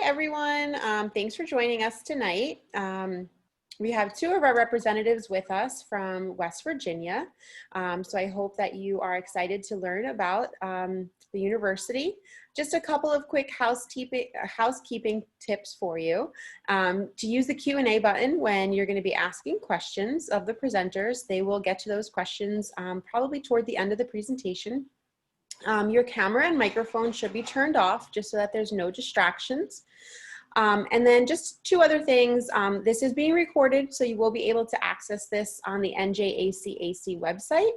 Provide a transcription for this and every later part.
everyone. Thanks for joining us tonight. We have two of our representatives with us from West Virginia. So I hope that you are excited to learn about the university. Just a couple of quick housekeeping tips for you. To use the Q&A button when you're going to be asking questions of the presenters. They will get to those questions probably toward the end of the presentation. Your camera and microphone should be turned off just so that there's no distractions. And then just two other things. This is being recorded, so you will be able to access this on the NJACAC website.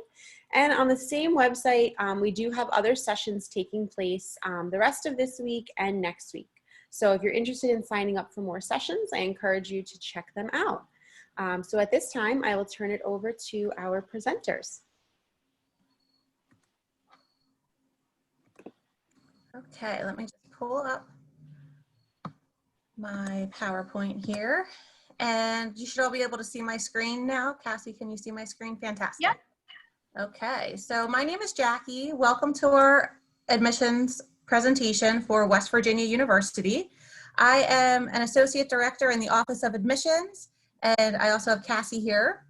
And on the same website, we do have other sessions taking place the rest of this week and next week. So if you're interested in signing up for more sessions, I encourage you to check them out. So at this time, I will turn it over to our presenters. Okay, let me just pull up my PowerPoint here. And you should all be able to see my screen now. Cassie, can you see my screen? Fantastic. Yep. Okay, so my name is Jackie. Welcome to our admissions presentation for West Virginia University. I am an associate director in the Office of Admissions, and I also have Cassie here.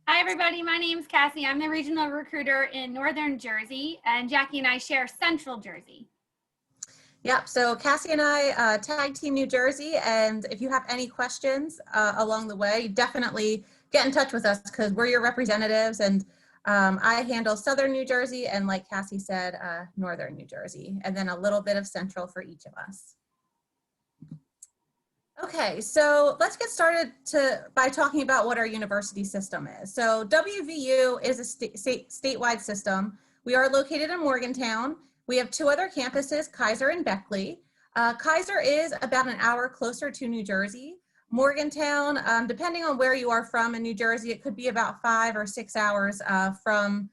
Hi everybody, my name is Cassie. I'm the regional recruiter in Northern Jersey, and Jackie and I share Central Jersey. Yep, so Cassie and I tag team New Jersey, and if you have any questions along the way, definitely get in touch with us because we're your representatives, and I handle Southern New Jersey and, like Cassie said, Northern New Jersey, and then a little bit of Central for each of us. Okay, so let's get started by talking about what our university system is. So WVU is a statewide system. We are located in Morgantown. We have two other campuses, Kaiser and Beckley. Kaiser is about an hour closer to New Jersey. Morgantown, depending on where you are from in New Jersey, it could be about 5 or 6 hours from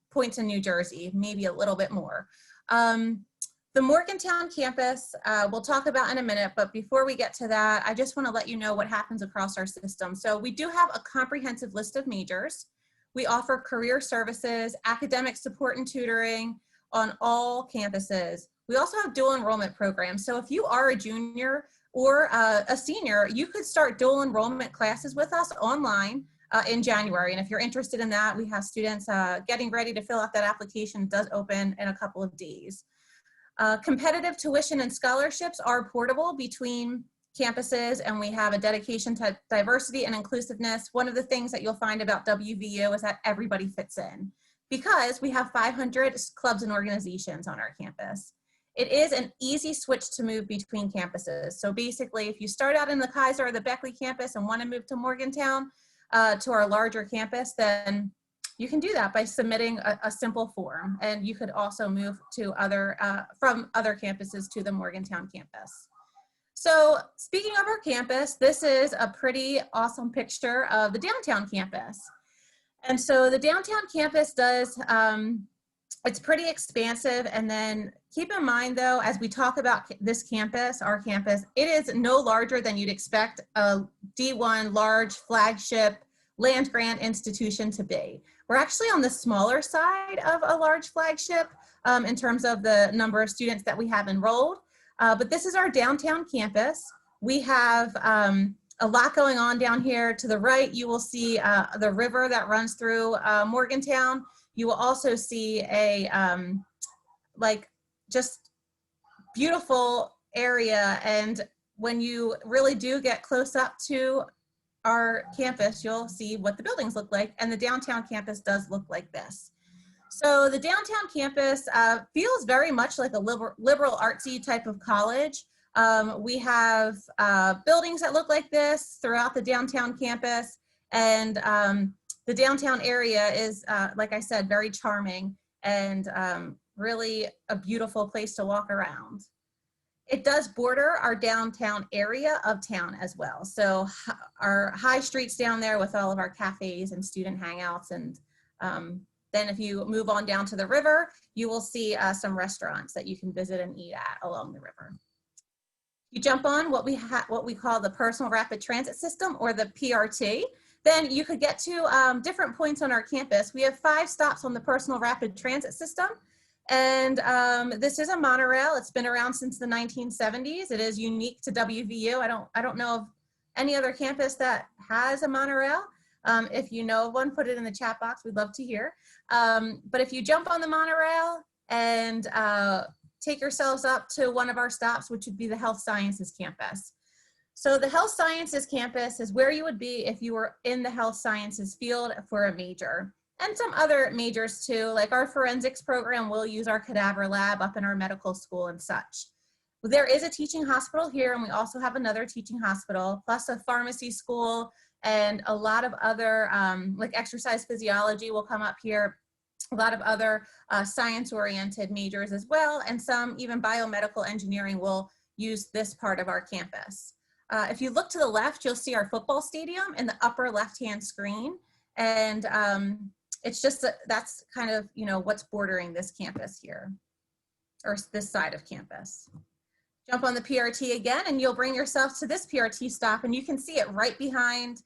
points in New Jersey, maybe a little bit more. The Morgantown campus, we'll talk about in a minute, but before we get to that, I just want to let you know what happens across our system. So we do have a comprehensive list of majors. We offer career services, academic support and tutoring on all campuses. We also have dual enrollment programs. So if you are a junior or a senior, you could start dual enrollment classes with us online in January. And if you're interested in that, we have students getting ready to fill out that application. It does open in a couple of days. Competitive tuition and scholarships are portable between campuses, and we have a dedication to diversity and inclusiveness. One of the things that you'll find about WVU is that everybody fits in because we have 500 clubs and organizations on our campus. It is an easy switch to move between campuses. So basically, if you start out in the Kaiser or the Beckley campus and want to move to Morgantown, to our larger campus, then you can do that by submitting a simple form. And you could also move to from other campuses to the Morgantown campus. So speaking of our campus, this is a pretty awesome picture of the downtown campus. And so the downtown campus does, it's pretty expansive. And then keep in mind though, as we talk about this campus, our campus, it is no larger than you'd expect a D1 large flagship land grant institution to be. We're actually on the smaller side of a large flagship in terms of the number of students that we have enrolled. But this is our downtown campus. We have a lot going on down here. To the right, you will see the river that runs through Morgantown. You will also see a just beautiful area. And when you really do get close up to our campus, you'll see what the buildings look like. And the downtown campus does look like this. So the downtown campus feels very much like a liberal artsy type of college. We have buildings that look like this throughout the downtown campus. And the downtown area is, like I said, very charming and really a beautiful place to walk around. It does border our downtown area of town as well. So our high streets down there with all of our cafes and student hangouts. And then if you move on down to the river, you will see some restaurants that you can visit and eat at along the river. You jump on what we call the Personal Rapid Transit System, or the PRT, then you could get to different points on our campus. We have 5 stops on the Personal Rapid Transit System. And this is a monorail. It's been around since the 1970s. It is unique to WVU. I don't know of any other campus that has a monorail. If you know of one, put it in the chat box. We'd love to hear. But if you jump on the monorail and take yourselves up to one of our stops, which would be the Health Sciences campus. So the Health Sciences campus is where you would be if you were in the health sciences field for a major, and some other majors too, like our forensics program will use our cadaver lab up in our medical school and such. There is a teaching hospital here, and we also have another teaching hospital, plus a pharmacy school, and a lot of other, like exercise physiology will come up here, a lot of other science-oriented majors as well, and some even biomedical engineering will use this part of our campus. If you look to the left, you'll see our football stadium in the upper left-hand screen, and it's just that's kind of, you know, what's bordering this campus here, or this side of campus. Jump on the PRT again, and you'll bring yourself to this PRT stop, and you can see it right behind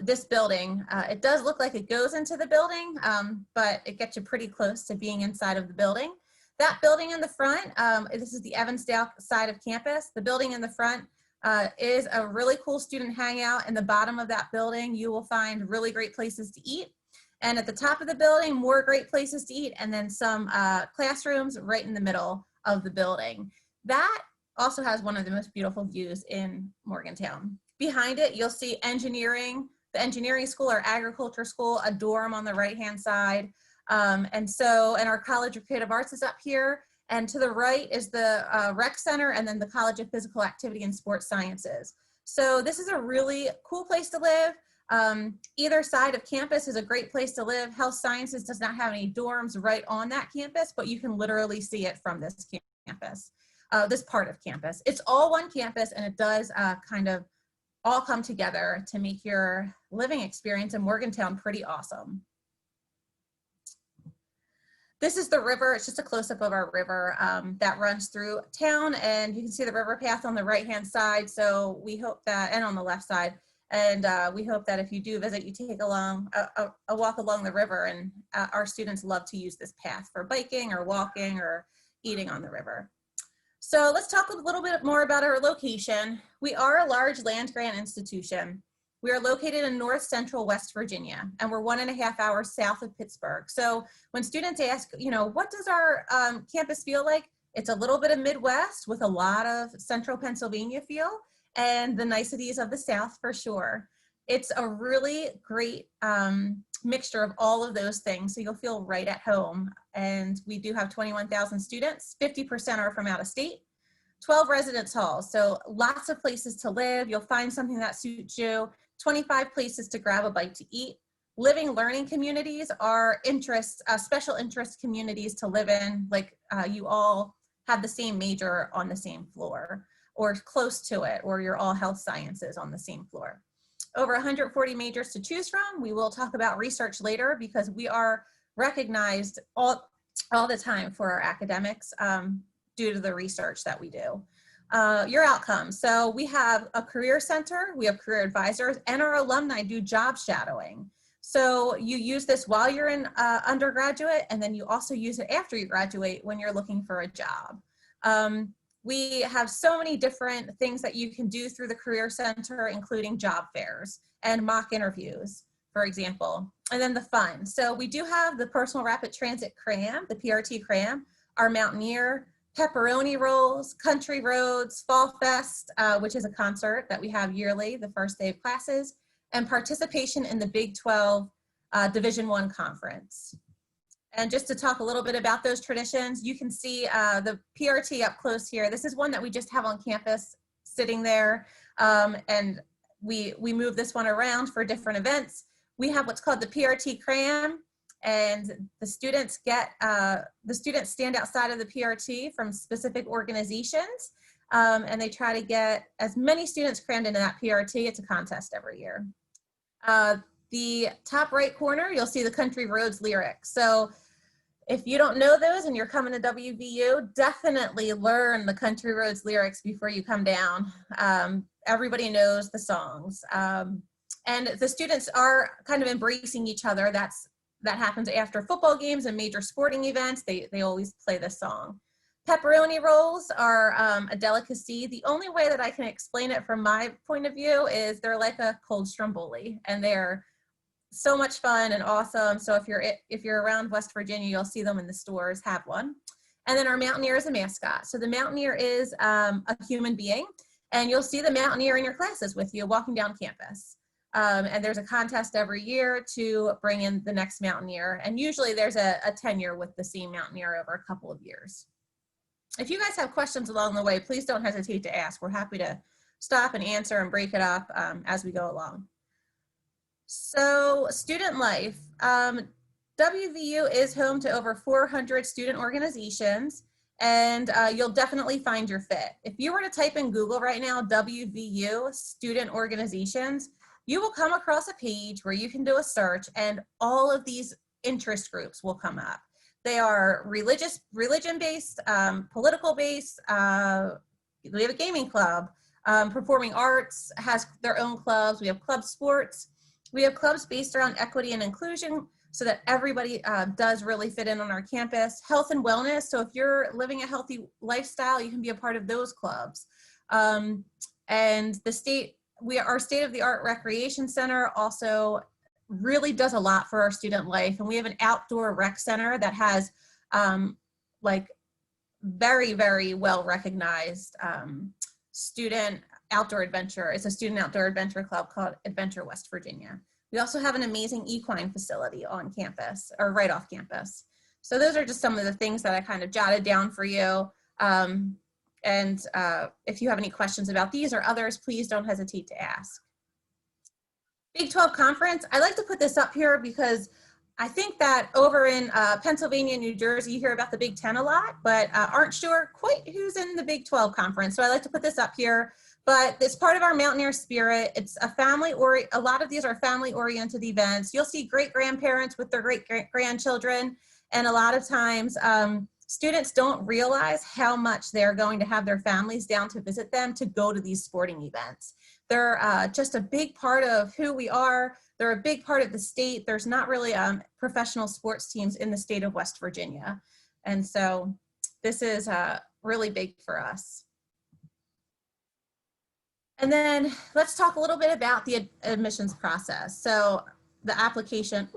this building. It does look like it goes into the building, but it gets you pretty close to being inside of the building. That building in the front, this is the Evansdale side of campus. The building in the front is a really cool student hangout. In the bottom of that building, you will find really great places to eat. And at the top of the building, more great places to eat, and then some classrooms right in the middle of the building. That also has one of the most beautiful views in Morgantown. Behind it, you'll see engineering, the engineering school or agriculture school, a dorm on the right-hand side. And our College of Creative Arts is up here. And to the right is the rec center, and then the College of Physical Activity and Sports Sciences. So this is a really cool place to live. Either side of campus is a great place to live. Health Sciences does not have any dorms right on that campus, but you can literally see it from this campus, this part of campus. It's all one campus, and it does kind of all come together to make your living experience in Morgantown pretty awesome. This is the river. It's just a close-up of our river that runs through town, and you can see the river path on the right-hand side. So we hope that, and on the left side, and we hope that if you do visit, you take a walk along the river, and our students love to use this path for biking or walking or eating on the river. So let's talk a little bit more about our location. We are a large land grant institution. We are located in north central West Virginia, and we're 1.5 hours south of Pittsburgh. So when students ask, you know, what does our campus feel like? It's a little bit of Midwest with a lot of central Pennsylvania feel, and the niceties of the South for sure. It's a really great mixture of all of those things, so you'll feel right at home. And we do have 21,000 students, 50% are from out of state, 12 residence halls, so lots of places to live. You'll find something that suits you, 25 places to grab a bite to eat. Living learning communities are special interest communities to live in, like you all have the same major on the same floor, or close to it, or you're all health sciences on the same floor. Over 140 majors to choose from. We will talk about research later because we are recognized all the time for our academics due to the research that we do. Your outcomes. So we have a career center, we have career advisors, and our alumni do job shadowing. So you use this while you're in undergraduate, and then you also use it after you graduate when you're looking for a job. We have so many different things that you can do through the Career Center, including job fairs and mock interviews, for example. And then the fun. So we do have the Personal Rapid Transit CRAM, the PRT CRAM, our Mountaineer, Pepperoni Rolls, Country Roads, Fall Fest, which is a concert that we have yearly, the first day of classes, and participation in the Big 12 Division I Conference. And just to talk a little bit about those traditions, you can see the PRT up close here. This is one that we just have on campus sitting there, and we move this one around for different events. We have what's called the PRT CRAM, and the students stand outside of the PRT from specific organizations, and they try to get as many students crammed into that PRT. It's a contest every year. The top right corner, you'll see the Country Roads lyrics. So if you don't know those and you're coming to WVU, definitely learn the Country Roads lyrics before you come down. Everybody knows the songs. And the students are kind of embracing each other. That's that happens after football games and major sporting events. They always play this song. Pepperoni rolls are a delicacy. The only way that I can explain it from my point of view is they're like a cold stromboli, and they're so much fun and awesome. So if you're around West Virginia, you'll see them in the stores. Have one. And then our Mountaineer is a mascot. So the Mountaineer is a human being, and you'll see the Mountaineer in your classes with you walking down campus. And there's a contest every year to bring in the next Mountaineer. And usually there's a tenure with the same Mountaineer over a couple of years. If you guys have questions along the way, please don't hesitate to ask. We're happy to stop and answer and break it up as we go along. So student life. WVU is home to over 400 student organizations, and you'll definitely find your fit. If you were to type in Google right now, WVU student organizations, you will come across a page where you can do a search, and all of these interest groups will come up. They are religion-based, political-based. We have a gaming club. Performing arts has their own clubs. We have club sports. We have clubs based around equity and inclusion so that everybody does really fit in on our campus. Health and wellness. So if you're living a healthy lifestyle, you can be a part of those clubs. And our state-of-the-art recreation center also really does a lot for our student life. And we have an outdoor rec center that has like very, very well recognized student outdoor adventure. It's a student outdoor adventure club called Adventure West Virginia. We also have an amazing equine facility on campus, or right off campus. So those are just some of the things that I kind of jotted down for you. If you have any questions about these or others, please don't hesitate to ask. Big 12 conference, I like to put this up here because I think that over in Pennsylvania and New Jersey, you hear about the Big 10 a lot, but aren't sure quite who's in the Big 12 conference. So I like to put this up here, but it's part of our Mountaineer spirit. It's a a lot of these are family-oriented events. You'll see great-grandparents with their great-grandchildren, and a lot of times students don't realize how much they're going to have their families down to visit them to go to these sporting events. They're just a big part of who we are. They're a big part of the state. There's not really professional sports teams in the state of West Virginia. And so this is really big for us. And then let's talk a little bit about the admissions process. So the application,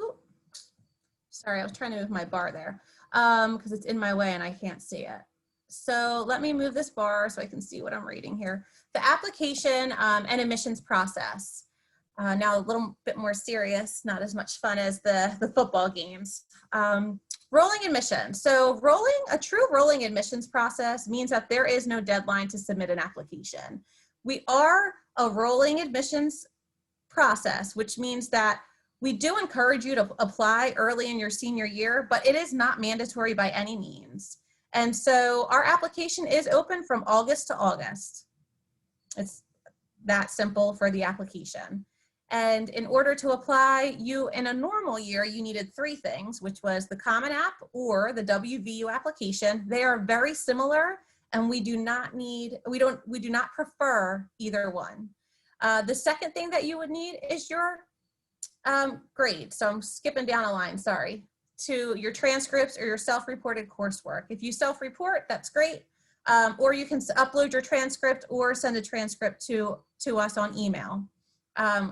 sorry, I was trying to move my bar there because it's in my way and I can't see it. So let me move this bar so I can see what I'm reading here. The application and admissions process. Now a little bit more serious, not as much fun as the football games. Rolling admissions. So a true rolling admissions process means that there is no deadline to submit an application. We are a rolling admissions process, which means that we do encourage you to apply early in your senior year, but it is not mandatory by any means. And so our application is open from August to August. It's that simple for the application. And in order to apply, in a normal year, you needed 3 things, which was the Common App or the WVU application. They are very similar, and we do not prefer either one. The second thing that you would need is your grade. So I'm skipping down a line, sorry, to your transcripts or your self-reported coursework. If you self-report, that's great. Or you can upload your transcript or send a transcript to us on email.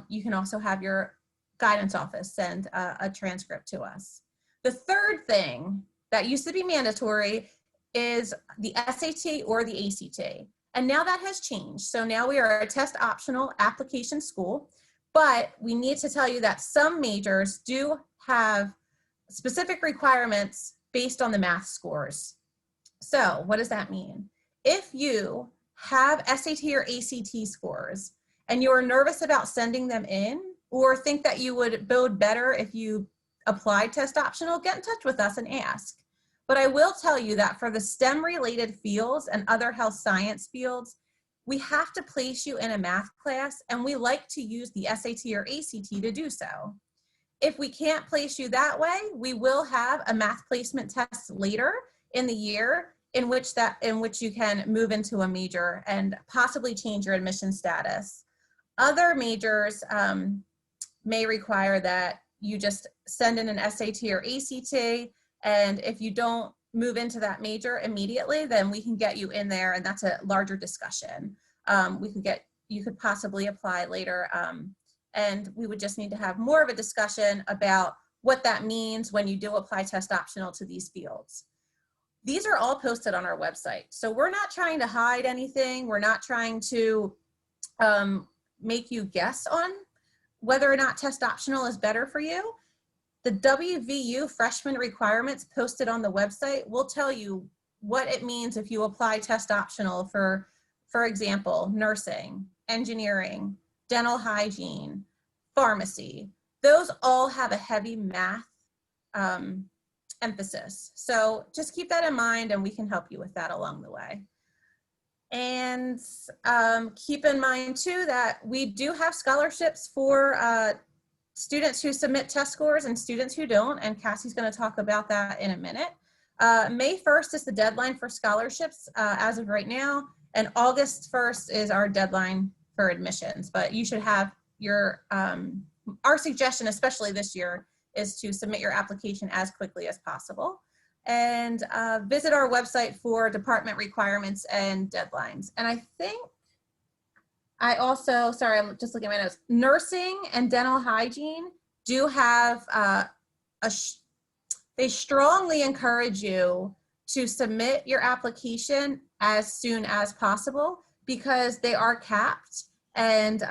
You can also have your guidance office send a transcript to us. The third thing that used to be mandatory is the SAT or the ACT. And now that has changed. So now we are a test optional application school, but we need to tell you that some majors do have specific requirements based on the math scores. So what does that mean? If you have SAT or ACT scores and you're nervous about sending them in, or think that you would bode better if you applied test optional, get in touch with us and ask. But I will tell you that for the STEM related fields and other health science fields, we have to place you in a math class, and we like to use the SAT or ACT to do so. If we can't place you that way, we will have a math placement test later in the year in which you can move into a major and possibly change your admission status. Other majors may require that you just send in an SAT or ACT, and if you don't move into that major immediately, then we can get you in there, and that's a larger discussion. You could possibly apply later, and we would just need to have more of a discussion about what that means when you do apply test optional to these fields. These are all posted on our website. So we're not trying to hide anything. We're not trying to make you guess on whether or not test optional is better for you. The WVU freshman requirements posted on the website will tell you what it means if you apply test optional for example, nursing, engineering, dental hygiene, pharmacy. Those all have a heavy math emphasis. So just keep that in mind, and we can help you with that along the way. And keep in mind too that we do have scholarships for students who submit test scores and students who don't, and Cassie's going to talk about that in a minute. May 1st is the deadline for scholarships as of right now, and August 1st is our deadline for admissions. But you should have your, our suggestion, especially this year, is to submit your application as quickly as possible, and visit our website for department requirements and deadlines. And I think I also, sorry, I'm just looking at my notes, nursing and dental hygiene do have they strongly encourage you to submit your application as soon as possible because they are capped. And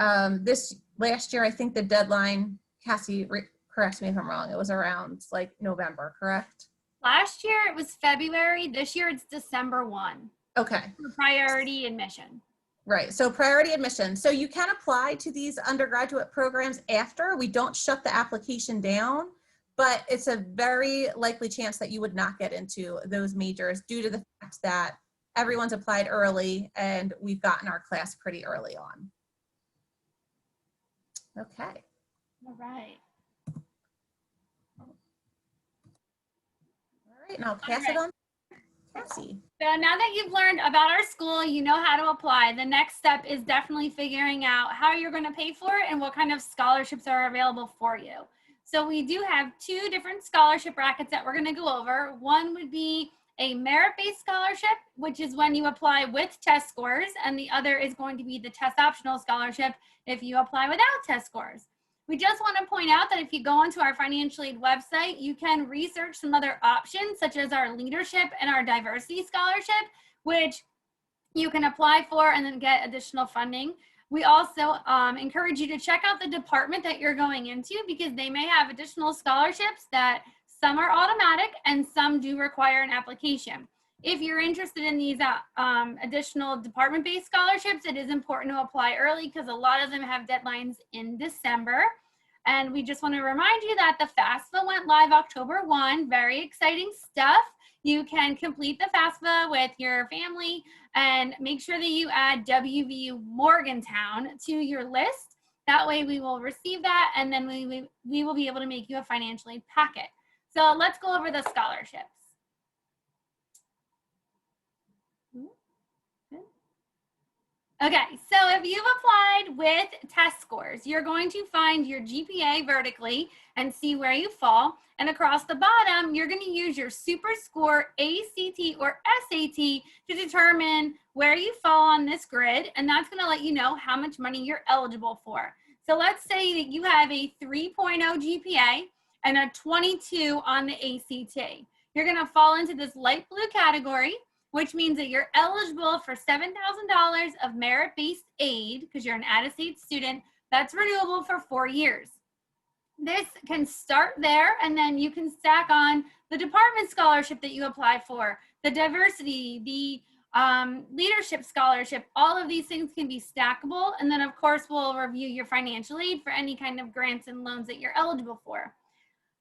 this last year, I think the deadline, Cassie, correct me if I'm wrong, it was around like November, correct? Last year it was February. This year it's December 1. Okay. For priority admission. Right, so priority admission. So you can apply to these undergraduate programs after. We don't shut the application down, but it's a very likely chance that you would not get into those majors due to the fact that everyone's applied early and we've gotten our class pretty early on. Okay. All right. All right, and I'll pass it on to Cassie. So now that you've learned about our school, you know how to apply. The next step is definitely figuring out how you're going to pay for it and what kind of scholarships are available for you. So we do have two different scholarship brackets that we're going to go over. One would be a merit-based scholarship, which is when you apply with test scores, and the other is going to be the test optional scholarship if you apply without test scores. We just want to point out that if you go onto our financial aid website, you can research some other options such as our leadership and our diversity scholarship, which you can apply for and then get additional funding. We also encourage you to check out the department that you're going into because they may have additional scholarships that some are automatic and some do require an application. If you're interested in these additional department-based scholarships, it is important to apply early because a lot of them have deadlines in December. And we just want to remind you that the FAFSA went live October 1. Very exciting stuff. You can complete the FAFSA with your family and make sure that you add WVU Morgantown to your list. That way we will receive that and then we will be able to make you a financial aid packet. So let's go over the scholarships. Okay, so if you've applied with test scores, you're going to find your GPA vertically and see where you fall. And across the bottom, you're going to use your super score ACT or SAT to determine where you fall on this grid. And that's going to let you know how much money you're eligible for. So let's say that you have a 3.0 GPA and a 22 on the ACT. You're going to fall into this light blue category, which means that you're eligible for $7,000 of merit-based aid because you're an out-of-state student that's renewable for 4 years. This can start there, and then you can stack on the department scholarship that you apply for, the diversity, the leadership scholarship. All of these things can be stackable, and then of course we'll review your financial aid for any kind of grants and loans that you're eligible for.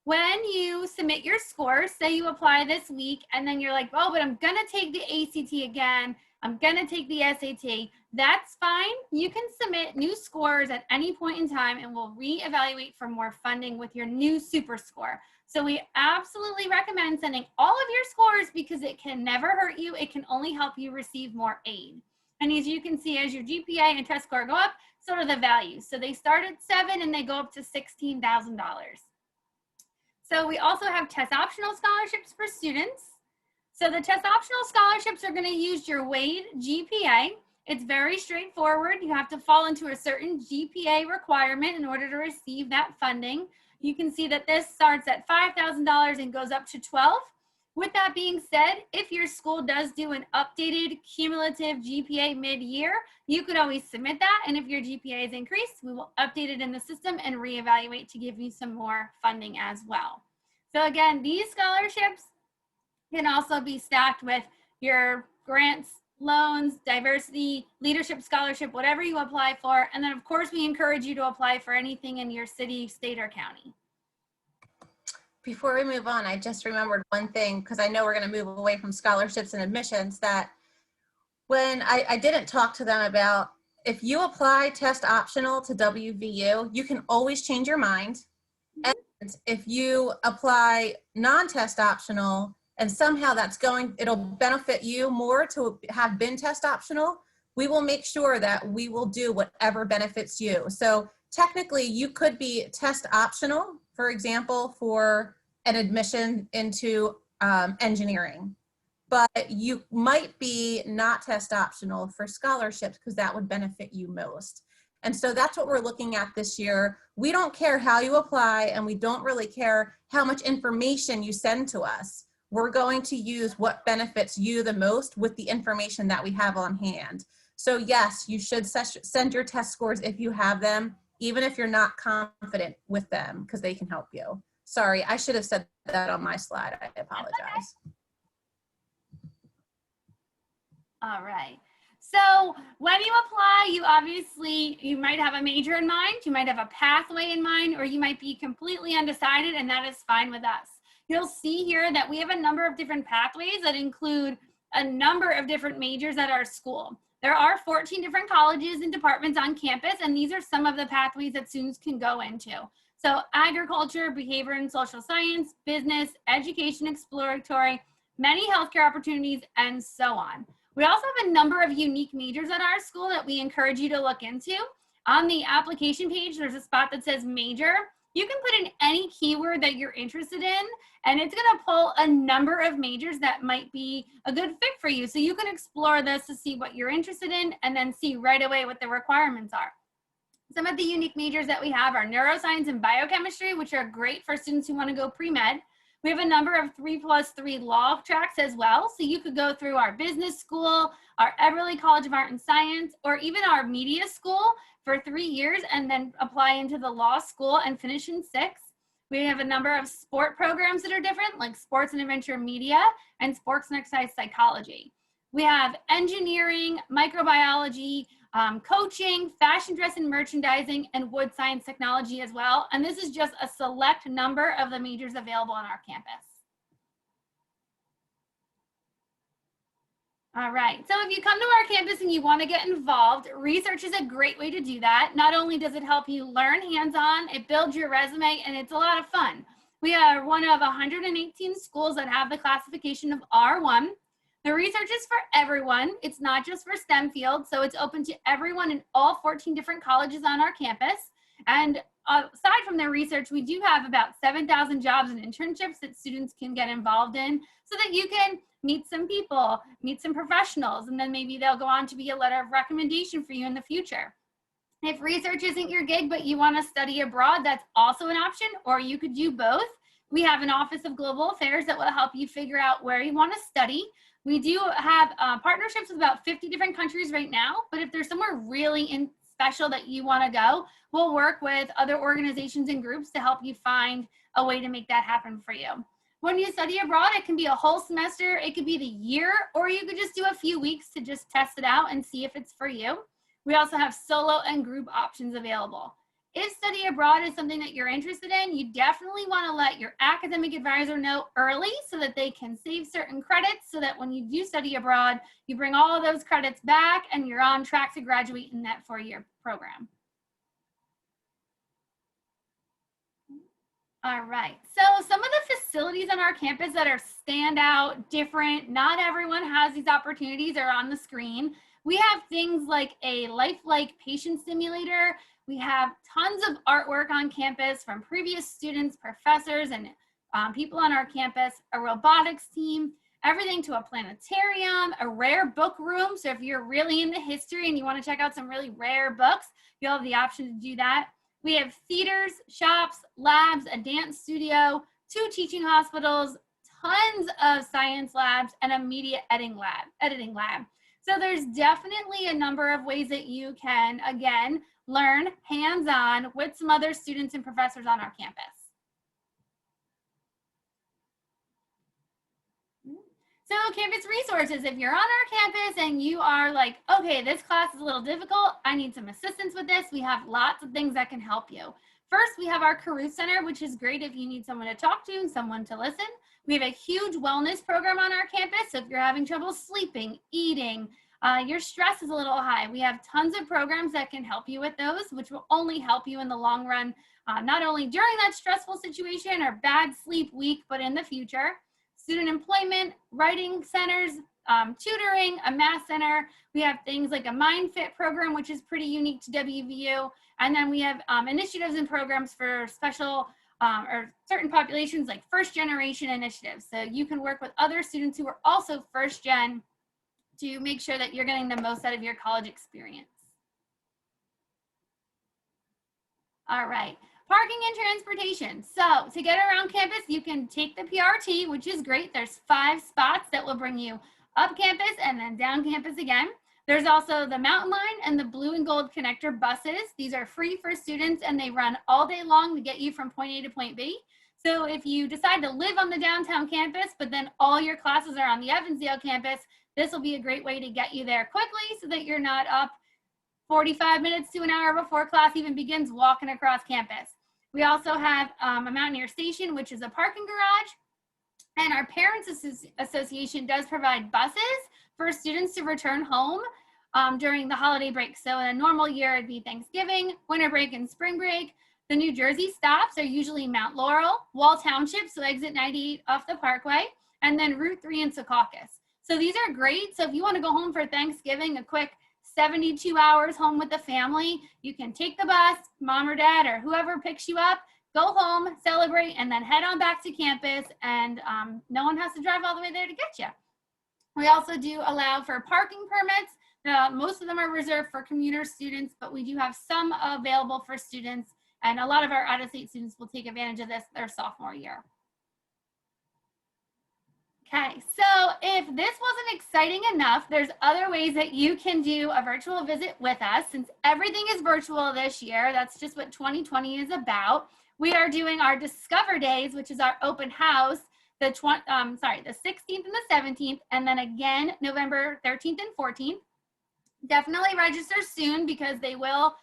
When you submit your scores, say you apply this week and then you're like, oh, but I'm going to take the ACT again. I'm going to take the SAT. That's fine. You can submit new scores at any point in time and we'll reevaluate for more funding with your new super score. So we absolutely recommend sending all of your scores because it can never hurt you. It can only help you receive more aid. And as you can see, as your GPA and test score go up, so do the values. So they start at 7 and they go up to $16,000. So we also have test optional scholarships for students. So the test optional scholarships are going to use your weighted GPA. It's very straightforward. You have to fall into a certain GPA requirement in order to receive that funding. You can see that this starts at $5,000 and goes up to 12. With that being said, if your school does do an updated cumulative GPA mid-year, you could always submit that. And if your GPA is increased, we will update it in the system and reevaluate to give you some more funding as well. So again, these scholarships can also be stacked with your grants, loans, diversity, leadership scholarship, whatever you apply for. And then of course, we encourage you to apply for anything in your city, state, or county. Before we move on, I just remembered one thing, because I know we're going to move away from scholarships and admissions, that when I didn't talk to them about, if you apply test optional to WVU, you can always change your mind. And if you apply non-test optional and somehow it'll benefit you more to have been test optional, we will make sure that we will do whatever benefits you. So technically you could be test optional, for example, for an admission into engineering, but you might be not test optional for scholarships because that would benefit you most. And so that's what we're looking at this year. We don't care how you apply, and we don't really care how much information you send to us. We're going to use what benefits you the most with the information that we have on hand. So yes, you should send your test scores if you have them, even if you're not confident with them, because they can help you. Sorry, I should have said that on my slide. I apologize. All right. So when you apply, you might have a major in mind, you might have a pathway in mind, or you might be completely undecided, and that is fine with us. You'll see here that we have a number of different pathways that include a number of different majors at our school. There are 14 different colleges and departments on campus, and these are some of the pathways that students can go into. So agriculture, behavior and social science, business, education exploratory, many healthcare opportunities, and so on. We also have a number of unique majors at our school that we encourage you to look into. On the application page, there's a spot that says major. You can put in any keyword that you're interested in, and it's going to pull a number of majors that might be a good fit for you. So you can explore this to see what you're interested in and then see right away what the requirements are. Some of the unique majors that we have are neuroscience and biochemistry, which are great for students who want to go pre-med. We have a number of 3+3 law tracks as well. So you could go through our business school, our Everly College of Art and Science, or even our media school for 3 years and then apply into the law school and finish in 6. We have a number of sport programs that are different, like sports and adventure media and sports and exercise psychology. We have engineering, microbiology, coaching, fashion, dress, and merchandising, and wood science technology as well. And this is just a select number of the majors available on our campus. All right, so if you come to our campus and you want to get involved, research is a great way to do that. Not only does it help you learn hands-on, it builds your resume, and it's a lot of fun. We are one of 118 schools that have the classification of R1. The research is for everyone. It's not just for STEM fields, so it's open to everyone in all 14 different colleges on our campus. And aside from their research, we do have about 7,000 jobs and internships that students can get involved in so that you can meet some people, meet some professionals, and then maybe they'll go on to be a letter of recommendation for you in the future. If research isn't your gig, but you want to study abroad, that's also an option, or you could do both. We have an Office of Global Affairs that will help you figure out where you want to study. We do have partnerships with about 50 different countries right now, but if there's somewhere really special that you want to go, we'll work with other organizations and groups to help you find a way to make that happen for you. When you study abroad, it can be a whole semester, it could be the year, or you could just do a few weeks to just test it out and see if it's for you. We also have solo and group options available. If study abroad is something that you're interested in, you definitely want to let your academic advisor know early so that they can save certain credits so that when you do study abroad, you bring all of those credits back and you're on track to graduate in that 4-year program. All right, so some of the facilities on our campus that are standout, different, not everyone has these opportunities are on the screen. We have things like a lifelike patient simulator. We have tons of artwork on campus from previous students, professors, and people on our campus, a robotics team, everything to a planetarium, a rare book room. So if you're really into history and you want to check out some really rare books, you'll have the option to do that. We have theaters, shops, labs, a dance studio, 2 teaching hospitals, tons of science labs, and a media editing lab. So there's definitely a number of ways that you can, again, learn hands-on with some other students and professors on our campus. So campus resources, if you're on our campus and you are like, okay, this class is a little difficult, I need some assistance with this, we have lots of things that can help you. First, we have our Career Center, which is great if you need someone to talk to and someone to listen. We have a huge wellness program on our campus. So if you're having trouble sleeping, eating, your stress is a little high, we have tons of programs that can help you with those, which will only help you in the long run, not only during that stressful situation or bad sleep week, but in the future. Student employment, writing centers, tutoring, a math center. We have things like a MindFit program, which is pretty unique to WVU. And then we have initiatives and programs for special or certain populations like first generation initiatives. So you can work with other students who are also first gen to make sure that you're getting the most out of your college experience. All right. Parking and transportation. So to get around campus, you can take the PRT, which is great. There's 5 spots that will bring you up campus and then down campus again. There's also the Mountain Line and the Blue and Gold Connector buses. These are free for students and they run all day long to get you from point A to point B. So if you decide to live on the downtown campus, but then all your classes are on the Evansdale campus, this will be a great way to get you there quickly so that you're not up 45 minutes to an hour before class even begins walking across campus. We also have a Mountaineer Station, which is a parking garage. And our Parents Association does provide buses for students to return home during the holiday break. So in a normal year, it'd be Thanksgiving, winter break, and spring break. The New Jersey stops are usually Mount Laurel, Wall Township, so exit 98 off the Parkway, and then Route 3 in Secaucus. So these are great. So if you want to go home for Thanksgiving, a quick 72 hours home with the family, you can take the bus, mom or dad or whoever picks you up, go home, celebrate, and then head on back to campus, and no one has to drive all the way there to get you. We also do allow for parking permits. Most of them are reserved for commuter students, but we do have some available for students, and a lot of our out-of-state students will take advantage of this their sophomore year. Okay, so if this wasn't exciting enough, there's other ways that you can do a virtual visit with us. Since everything is virtual this year, that's just what 2020 is about. We are doing our Discover Days, which is our open house, the 16th and the 17th, and then again, November 13th and 14th. Definitely register soon because they will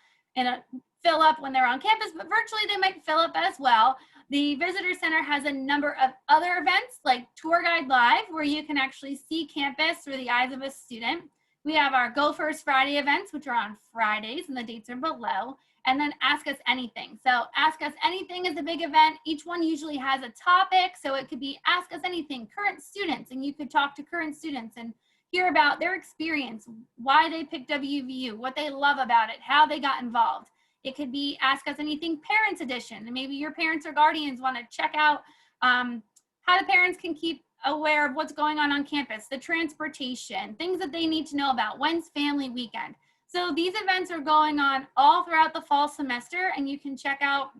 fill up when they're on campus, but virtually they might fill up as well. The Visitor Center has a number of other events like Tour Guide Live, where you can actually see campus through the eyes of a student. We have our Go First Friday events, which are on Fridays, and the dates are below. And then Ask Us Anything. So Ask Us Anything is a big event. Each one usually has a topic. So it could be Ask Us Anything, current students, and you could talk to current students and hear about their experience, why they picked WVU, what they love about it, how they got involved. It could be Ask Us Anything Parents Edition, and maybe your parents or guardians want to check out how the parents can keep aware of what's going on campus, the transportation, things that they need to know about, when's family weekend. So these events are going on all throughout the fall semester, and you can check out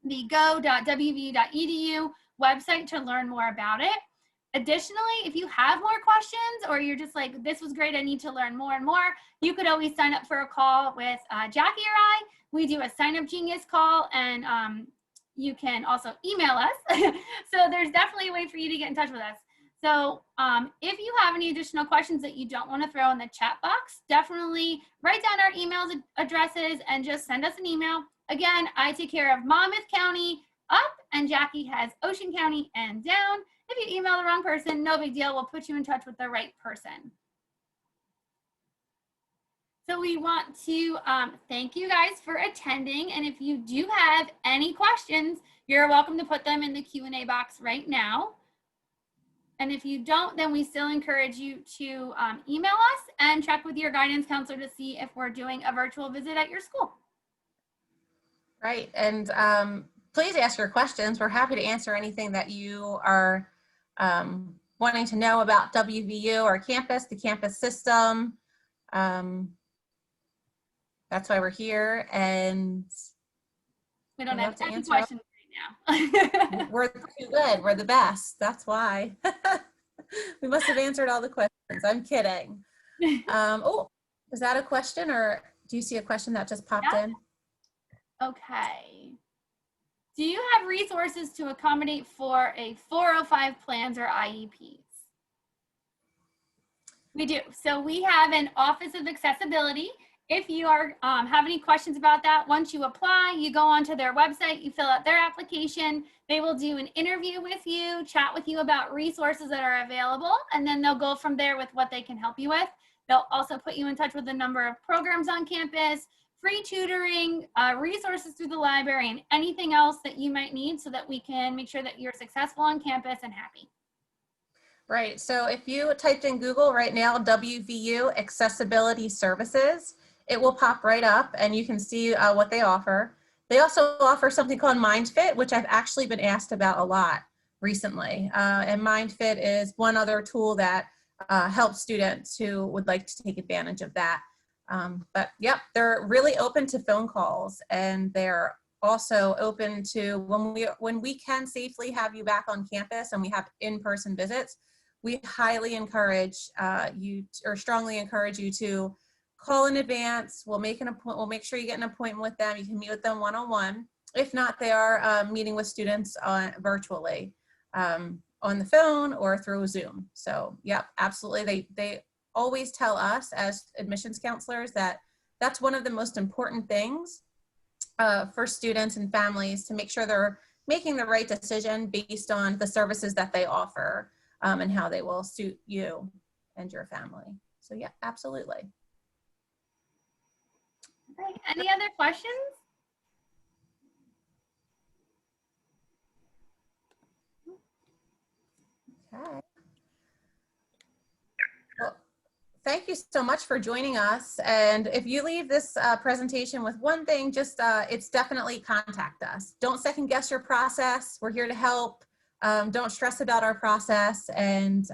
the go.wvu.edu website to learn more about it. Additionally, if you have more questions or you're just like, this was great, I need to learn more and more, you could always sign up for a call with Jackie or I. We do a Sign Up Genius call, and you can also email us. So there's definitely a way for you to get in touch with us. So if you have any additional questions that you don't want to throw in the chat box, definitely write down our email addresses and just send us an email. Again, I take care of Monmouth County up, and Jackie has Ocean County and down. If you email the wrong person, no big deal. We'll put you in touch with the right person. So we want to thank you guys for attending. And if you do have any questions, you're welcome to put them in the Q&A box right now. And if you don't, then we still encourage you to email us and check with your guidance counselor to see if we're doing a virtual visit at your school. Right, and please ask your questions. We're happy to answer anything that you are wanting to know about WVU, our campus, the campus system. That's why we're here, and We don't have any answer questions right now. we're too good. We're the best. That's why. We must have answered all the questions. I'm kidding. Oh, is that a question, or do you see a question that just popped in? Okay. Do you have resources to accommodate for a 405 plans or IEPs? We do. So we have an Office of Accessibility. If you are have any questions about that, once you apply, you go onto their website, you fill out their application. They will do an interview with you, chat with you about resources that are available, and then they'll go from there with what they can help you with. They'll also put you in touch with a number of programs on campus, free tutoring, resources through the library, and anything else that you might need so that we can make sure that you're successful on campus and happy. Right. So if you typed in Google right now, WVU Accessibility Services, it will pop right up and you can see what they offer. They also offer something called MindFit, which I've actually been asked about a lot recently. And MindFit is one other tool that helps students who would like to take advantage of that. But yep, they're really open to phone calls, and they're also open to when we can safely have you back on campus and we have in-person visits, we highly encourage strongly encourage you to call in advance. We'll make an appointment. We'll make sure you get an appointment with them. You can meet with them one-on-one. If not, they are meeting with students virtually on the phone or through Zoom. So yep, absolutely. They always tell us as admissions counselors that that's one of the most important things for students and families, to make sure they're making the right decision based on the services that they offer and how they will suit you and your family. So yeah, absolutely. Right. Any other questions? Okay. Well, thank you so much for joining us. And if you leave this presentation with one thing, just it's definitely contact us. Don't second guess your process. We're here to help. Don't stress about our process, and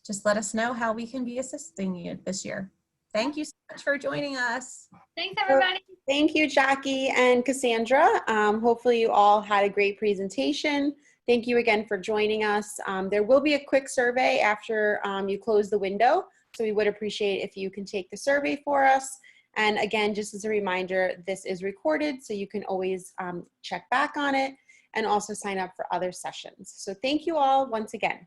just let us know how we can be assisting you this year. Thank you so much for joining us. Thanks, everybody. Thank you, Jackie and Cassandra. Hopefully you all had a great presentation. Thank you again for joining us. There will be a quick survey after you close the window, so we would appreciate if you can take the survey for us. And again, just as a reminder, this is recorded, so you can always check back on it and also sign up for other sessions. So thank you all once again.